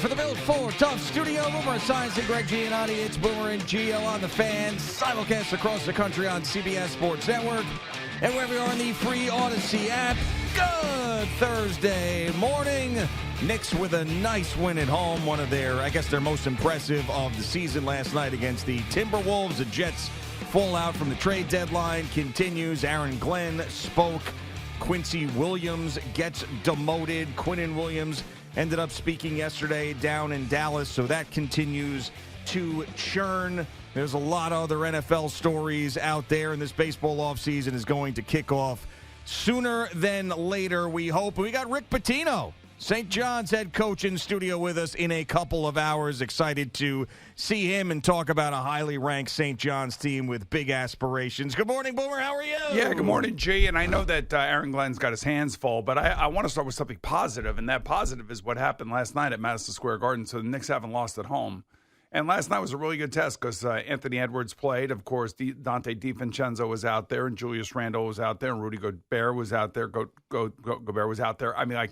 for the Built for Tough studio. Boomer Science and Greg Giannotti. It's Boomer and Gio on the Fan. Simulcast across the country on CBS Sports Network. And wherever you are in the free Odyssey app. Good Thursday morning. Knicks with a nice win at home. One of their, I guess, their most impressive of the season last night against the Timberwolves. The Jets fallout from the trade deadline continues. Aaron Glenn spoke. Quincy Williams gets demoted. Quinnen Williams ended up speaking yesterday down in Dallas, so that continues to churn. There's a lot of other NFL stories out there, and this baseball offseason is going to kick off sooner than later, we hope. We got Rick Pitino, St. John's head coach, in studio with us in a couple of hours. Excited to see him and talk about a highly ranked St. John's team with big aspirations. Good morning, Boomer. How are you? Yeah, good morning, G. And I know that Aaron Glenn's got his hands full, but I want to start with something positive, and that positive is what happened last night at Madison Square Garden. So the Knicks haven't lost at home. And last night was a really good test because Anthony Edwards played. Of course, Dante DiVincenzo was out there, and Julius Randle was out there, and Rudy Gobert was out there. Gobert was out there. I mean,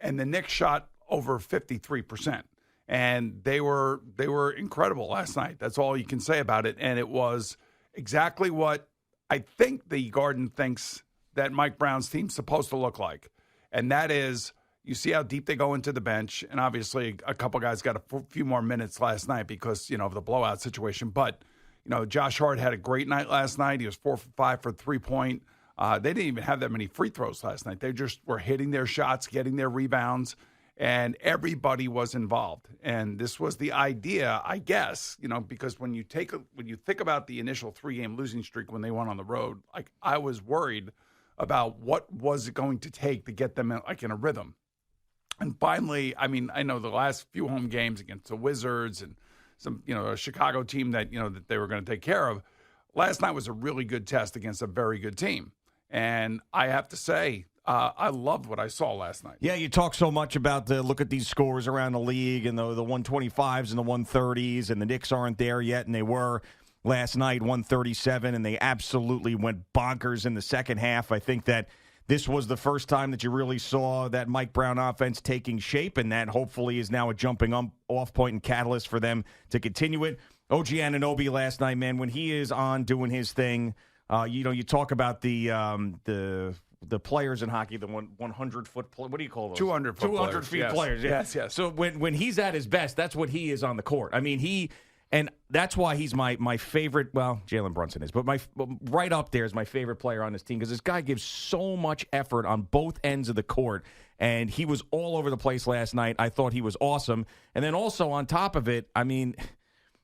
and the Knicks shot over 53%. And they were incredible last night. That's all you can say about it. And it was exactly what I think the Garden thinks that Mike Brown's team's supposed to look like. And that is, you see how deep they go into the bench. And obviously a couple guys got a few more minutes last night because, of the blowout situation. But, Josh Hart had a great night last night. He was 4 for 5 for 3-point. They didn't even have that many free throws last night. They just were hitting their shots, getting their rebounds. And everybody was involved. And this was the idea, I guess, because when you think about the initial 3-game losing streak when they went on the road, I was worried about what was it going to take to get them in a rhythm. And finally, I know the last few home games against the Wizards and some, a Chicago team that they were going to take care of. Last night was a really good test against a very good team. And I have to say, I loved what I saw last night. Yeah, you talk so much about look at these scores around the league and the 125s and the 130s, and the Knicks aren't there yet, and they were last night, 137, and they absolutely went bonkers in the second half. I think that this was the first time that you really saw that Mike Brown offense taking shape, and that hopefully is now a jumping off point and catalyst for them to continue it. OG Anunoby last night, man, when he is on doing his thing, you talk about the players in hockey, the 100-foot, what do you call those? 200-foot 200 feet players, yeah. Yes. So when he's at his best, that's what he is on the court. I mean, and that's why he's my favorite. Well, Jalen Brunson is, but right up there is my favorite player on this team because this guy gives so much effort on both ends of the court, and he was all over the place last night. I thought he was awesome. And then also on top of it,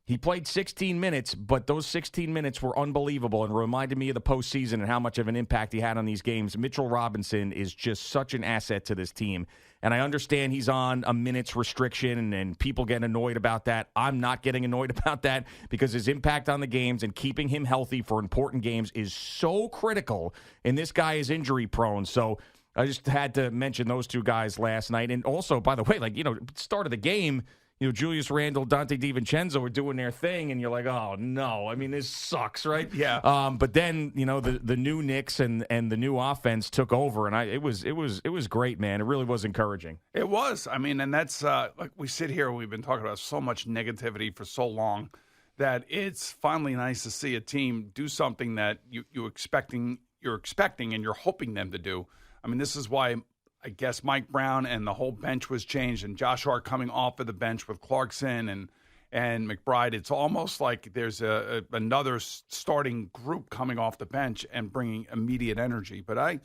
he played 16 minutes, but those 16 minutes were unbelievable and reminded me of the postseason and how much of an impact he had on these games. Mitchell Robinson is just such an asset to this team. And I understand he's on a minutes restriction and people getting annoyed about that. I'm not getting annoyed about that because his impact on the games and keeping him healthy for important games is so critical. And this guy is injury prone. So I just had to mention those two guys last night. And also, by the way, start of the game, Julius Randle, Dante DiVincenzo were doing their thing, and you're like, oh, no. This sucks, right? Yeah. But then, the new Knicks and the new offense took over, and it was great, man. It really was encouraging. It was. And that's, we sit here, we've been talking about so much negativity for so long that it's finally nice to see a team do something that you're expecting and you're hoping them to do. This is why I guess Mike Brown and the whole bench was changed, and Josh Hart coming off of the bench with Clarkson and McBride. It's almost like there's another starting group coming off the bench and bringing immediate energy. But I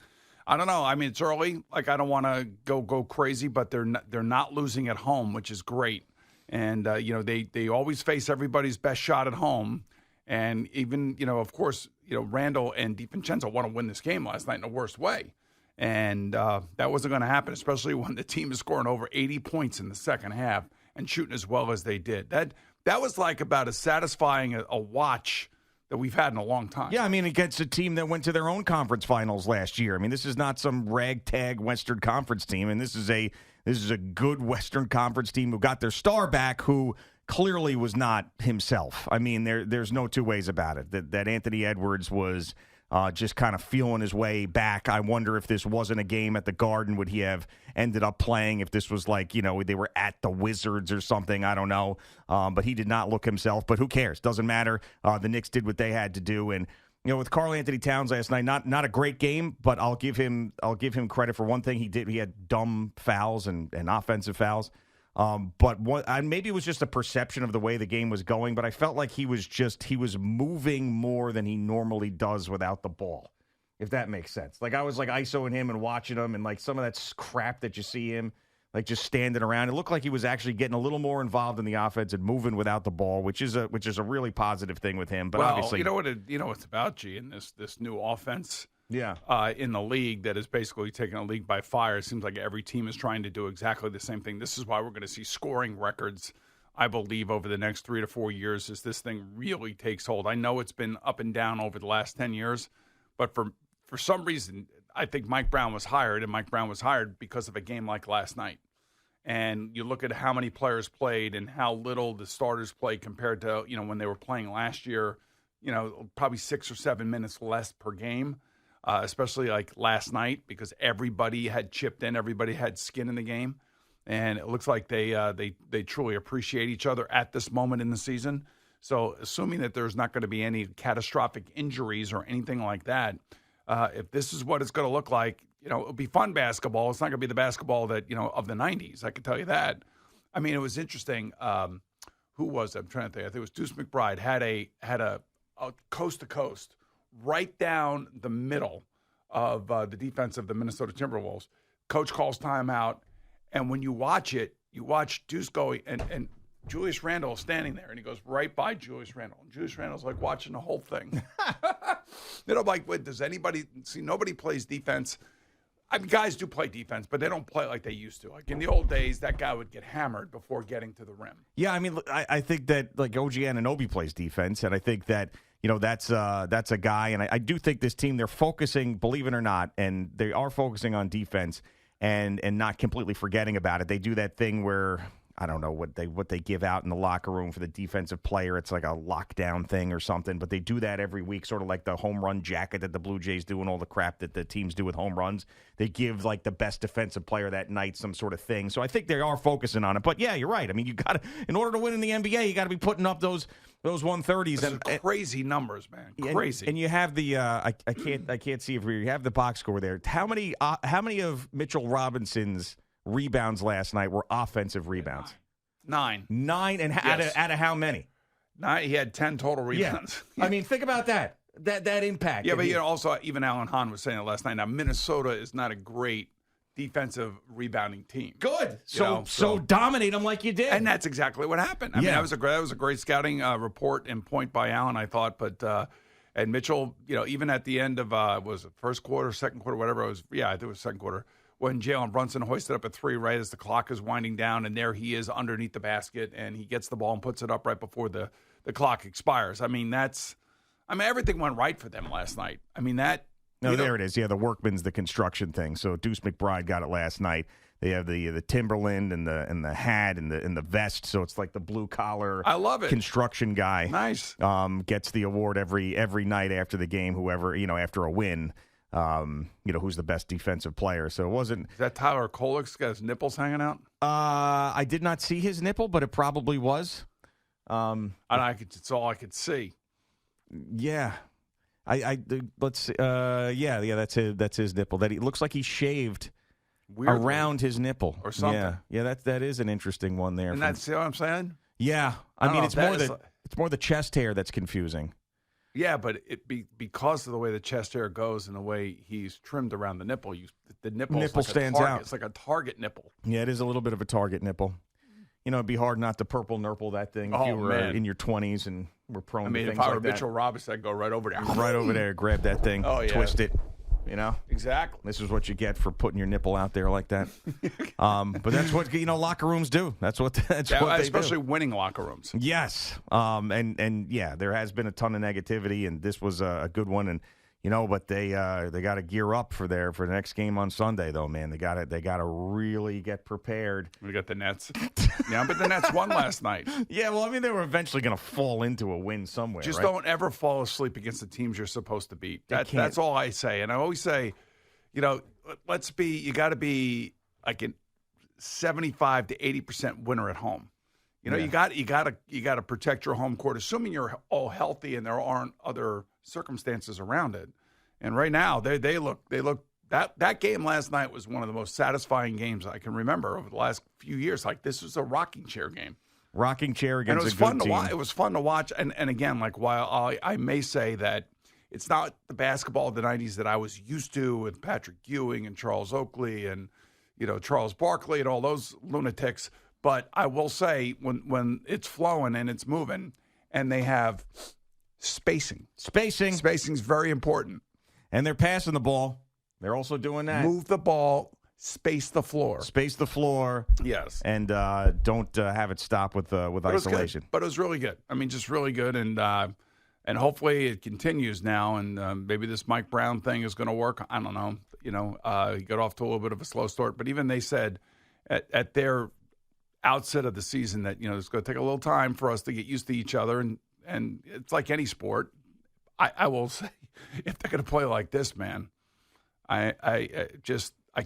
don't know. It's early. I don't want to go crazy, but they're not losing at home, which is great. And they always face everybody's best shot at home. And even of course Randle and DiVincenzo want to win this game last night in the worst way. And that wasn't going to happen, especially when the team is scoring over 80 points in the second half and shooting as well as they did. That was about as satisfying a watch that we've had in a long time. Yeah, it gets a team that went to their own conference finals last year. This is not some ragtag Western Conference team, and this is a good Western Conference team who got their star back, who clearly was not himself. There's no two ways about it. That Anthony Edwards was just kind of feeling his way back. I wonder if this wasn't a game at the Garden, would he have ended up playing? If this was like, they were at the Wizards or something, I don't know. But he did not look himself. But who cares? Doesn't matter. The Knicks did what they had to do. And, with Karl Anthony Towns last night, not a great game, but I'll give him credit for one thing he did. He had dumb fouls and offensive fouls. But maybe it was just a perception of the way the game was going, but I felt like he was moving more than he normally does without the ball, if that makes sense. Like I was like ISOing him and watching him, and like some of that crap that you see him like just standing around. It looked like he was actually getting a little more involved in the offense and moving without the ball, which is a really positive thing with him. But obviously, it's about, G, in this new offense. Yeah. In the league that is basically taking a league by fire. It seems like every team is trying to do exactly the same thing. This is why we're going to see scoring records, I believe, over the next 3 to 4 years as this thing really takes hold. I know it's been up and down over the last 10 years, but for some reason, I think Mike Brown was hired, and Mike Brown was hired because of a game like last night. And you look at how many players played and how little the starters played compared to, when they were playing last year, probably 6 or 7 minutes less per game. Especially like last night, because everybody had chipped in, everybody had skin in the game, and it looks like they truly appreciate each other at this moment in the season. So, assuming that there's not going to be any catastrophic injuries or anything like that, if this is what it's going to look like, it'll be fun basketball. It's not going to be the basketball that of the '90s. I can tell you that. I mean, it was interesting. Who was it? I'm trying to think. I think it was Deuce McBride had a coast to coast right down the middle of the defense of the Minnesota Timberwolves. Coach calls timeout, and when you watch it, you watch Deuce go, and Julius Randle is standing there, and he goes right by Julius Randle. And Julius Randle's like watching the whole thing. Like, wait, does anybody see? Nobody plays defense. I mean, guys do play defense, but they don't play like they used to. Like in the old days, that guy would get hammered before getting to the rim. Yeah, I mean, I think that like OG Anunoby plays defense, and I think that that's a guy, and I do think this team, they're focusing, believe it or not, and they are focusing on defense and not completely forgetting about it. They do that thing where I don't know what they give out in the locker room for the defensive player. It's like a lockdown thing or something, but they do that every week, sort of like the home run jacket that the Blue Jays do and all the crap that the teams do with home runs. They give like the best defensive player that night some sort of thing. So I think they are focusing on it. But yeah, you're right. I mean, you got to, in order to win in the NBA, you got to be putting up those 130s and crazy numbers, man. Crazy. And you have the I can't see if you have the box score there. How many of Mitchell Robinson's rebounds last night were offensive rebounds? 9. 9, and yes. out of how many? 9. He had 10 total rebounds. Yeah. I mean, think about that impact. Yeah, but also even Alan Hahn was saying it last night. Now Minnesota is not a great defensive rebounding team. Good. So dominate them like you did, and that's exactly what happened. I mean, that was a great scouting report and point by Allen, I thought. But and Mitchell, even at the end of was it first quarter, second quarter, whatever it was. Yeah, I think it was second quarter. When Jalen Brunson hoisted up a 3 right as the clock is winding down, and there he is underneath the basket, and he gets the ball and puts it up right before the clock expires. I mean, everything went right for them last night. I mean, that. No, there it is. Yeah, the workman's the construction thing. So Deuce McBride got it last night. They have the Timberland and the hat and the vest. So it's like the blue collar. I love it. Construction guy. Nice. Gets the award every night after the game. Whoever after a win. Who's the best defensive player. So it wasn't. Is that Tyler Kolek's got his nipples hanging out? I did not see his nipple, but it probably was. It's all I could see. Yeah. Let's see. Yeah, that's his nipple. That he looks like he shaved weirdly around his nipple or something. Yeah, that is an interesting one there. And that's, see what I'm saying? Yeah. I mean, it's more the chest hair that's confusing. Yeah, but because of the way the chest hair goes and the way he's trimmed around the nipple, the nipple like stands out. It's like a target nipple. Yeah, it is a little bit of a target nipple. It'd be hard not to purple nurple that thing if you were in your 20s and were prone to things like that. If I were Mitchell Robinson, I'd go right over there. Right over there, grab that thing, twist it. Exactly. This is what you get for putting your nipple out there like that. But that's what locker rooms do. That's what they especially do. Winning locker rooms. Yes. And yeah, there has been a ton of negativity, and this was a good one. And But they got to gear up for the next game on Sunday, though, man. They got to really get prepared. We got the Nets. Yeah, but the Nets won last night. Yeah, well, I mean, they were eventually going to fall into a win somewhere. Just right? don't ever fall asleep against the teams you're supposed to beat. That's all I say. And I always say, you got to be like a 75 to 80% winner at home. You got to protect your home court, assuming you're all healthy and there aren't other circumstances around it. And right now, they look that game last night was one of the most satisfying games I can remember over the last few years. Like, this was a rocking chair game. Rocking chair against a good team. It was fun to watch. And again, like, while I may say that it's not the basketball of the 90s that I was used to with Patrick Ewing and Charles Oakley and, Charles Barkley and all those lunatics. But I will say when it's flowing and it's moving and they have spacing. Spacing's very important. And they're passing the ball. They're also doing that. Move the ball, space the floor. Yes. And don't have it stop with isolation. But it was really good. I mean, just really good. And hopefully it continues now. And maybe this Mike Brown thing is going to work. I don't know. He got off to a little bit of a slow start. But even they said at their outset of the season that, it's going to take a little time for us to get used to each other. And it's like any sport. I will say, if they're going to play like this, man, I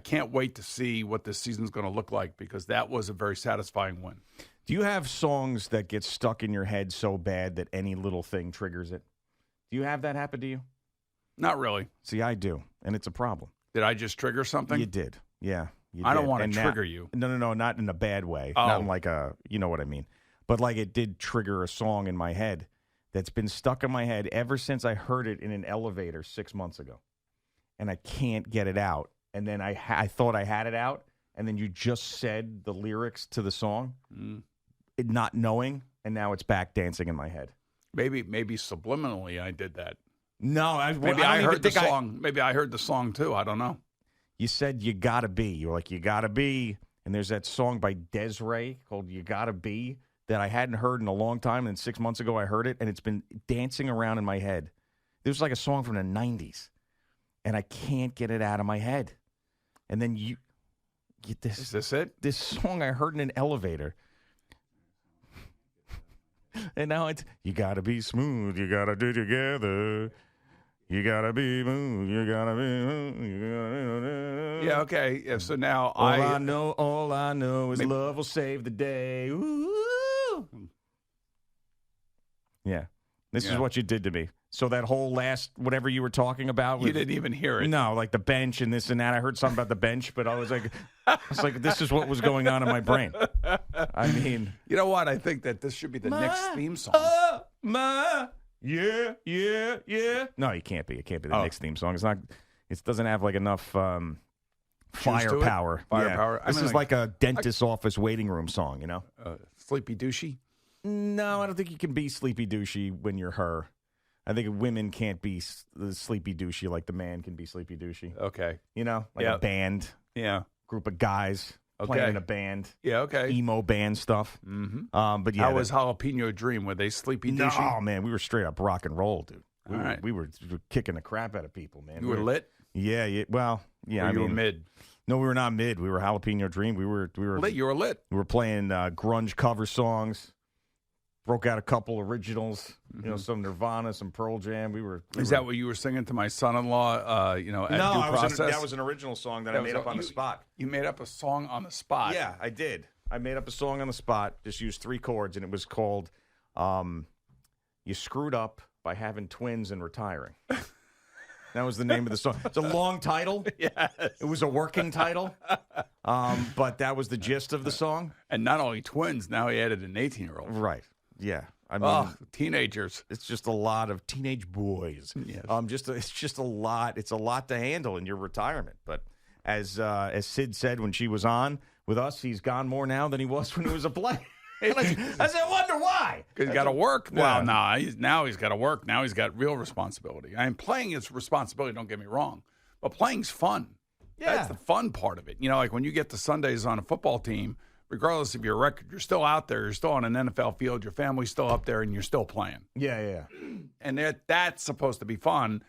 can't wait to see what this season's going to look like, because that was a very satisfying win. Do you have songs that get stuck in your head so bad that any little thing triggers it? Do you have that happen to you? Not really. See, I do, and it's a problem. Did I just trigger something? You did. Yeah. I don't want to trigger you. No, not in a bad way. Oh. Not in like you know what I mean. But like it did trigger a song in my head that's been stuck in my head ever since I heard it in an elevator 6 months ago. And I can't get it out. And then I thought I had it out, and then you just said the lyrics to the song, not knowing, and now it's back dancing in my head. Maybe subliminally I did that. No, maybe I heard the song. Maybe I heard the song too. I don't know. You said "You Gotta Be." You were like, "You Gotta Be," and there's that song by Des'ree called "You Gotta Be" that I hadn't heard in a long time, and 6 months ago I heard it, and it's been dancing around in my head. It was like a song from the 90s, and I can't get it out of my head. And then you get this. Is this it? This song I heard in an elevator. And now it's, you gotta be smooth, you gotta do together. You gotta be smooth, you gotta be smooth, you gotta be. Yeah, okay. Yeah, so now all I know is love will save the day. Ooh. Yeah. This is what you did to me. So that whole last, whatever you were talking about. You didn't even hear it. No, like the bench and this and that. I heard something about the bench, but I was like, this is what was going on in my brain. I mean. You know what? I think that this should be the Knicks theme song. Yeah. No, it can't be. It can't be the Knicks theme song. It's not. It doesn't have like enough firepower. Firepower. This is like a dentist's office waiting room song, you know? Sleepy douchey? No, I don't think you can be sleepy douchey when you're her. I think women can't be sleepy douchey like the man can be sleepy douchey. Okay. You know, like a band. Yeah. Group of guys playing in a band. Yeah, okay. Emo band stuff. Mm-hmm. But yeah. How was Jalapeno Dream? Were they sleepy douchey? No, man, we were straight up rock and roll, dude. We were kicking the crap out of people, man. You were lit? Yeah. Well, yeah. You were mid? No, we were not mid. We were Jalapeno Dream. We were lit. You were lit. We were playing grunge cover songs. Broke out a couple originals, you know, some Nirvana, some Pearl Jam. Is that what you were singing to my son-in-law? At Due Process? That was an original song that I made up on the spot. You made up a song on the spot? Yeah, I did. I made up a song on the spot. Just used 3 chords, and it was called "You Screwed Up by Having Twins and Retiring." That was the name of the song. It's a long title. Yes. It was a working title. But that was the gist of the song. And not only twins, now he added an 18-year-old. Right. Yeah, I mean, teenagers. It's just a lot of teenage boys. Yes. It's just a lot. It's a lot to handle in your retirement. But as Sid said when she was on with us, he's gone more now than he was when he was a player. I said, I wonder why. Because he's got to work. Well, now he's got to work. Now he's got real responsibility. I mean, playing is responsibility. Don't get me wrong, but playing's fun. Yeah, that's the fun part of it. You know, like when you get to Sundays on a football team. Regardless of your record, you're still out there. You're still on an NFL field. Your family's still up there, and you're still playing. Yeah. And that's supposed to be fun.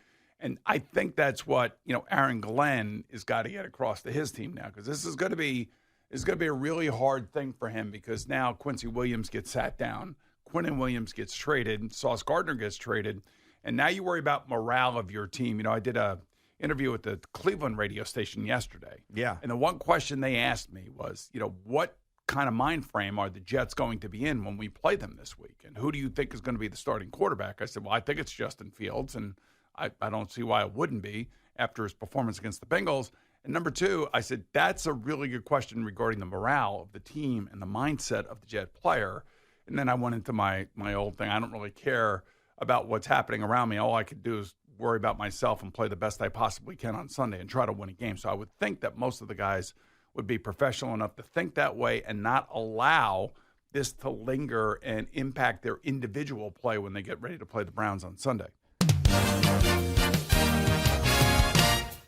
And I think that's what, Aaron Glenn has got to get across to his team now, because this is going to be a really hard thing for him, because now Quincy Williams gets sat down, Quinnen Williams gets traded, Sauce Gardner gets traded, and now you worry about morale of your team. I did a interview with the Cleveland radio station yesterday. Yeah. And the one question they asked me was, what kind of mind frame are the Jets going to be in when we play them this week? And who do you think is going to be the starting quarterback? I said, well, I think it's Justin Fields, and I don't see why it wouldn't be after his performance against the Bengals. And number two, I said, that's a really good question regarding the morale of the team and the mindset of the Jet player. And then I went into my old thing. I don't really care about what's happening around me. All I could do is worry about myself and play the best I possibly can on Sunday and try to win a game. So I would think that most of the guys would be professional enough to think that way and not allow this to linger and impact their individual play when they get ready to play the Browns on Sunday.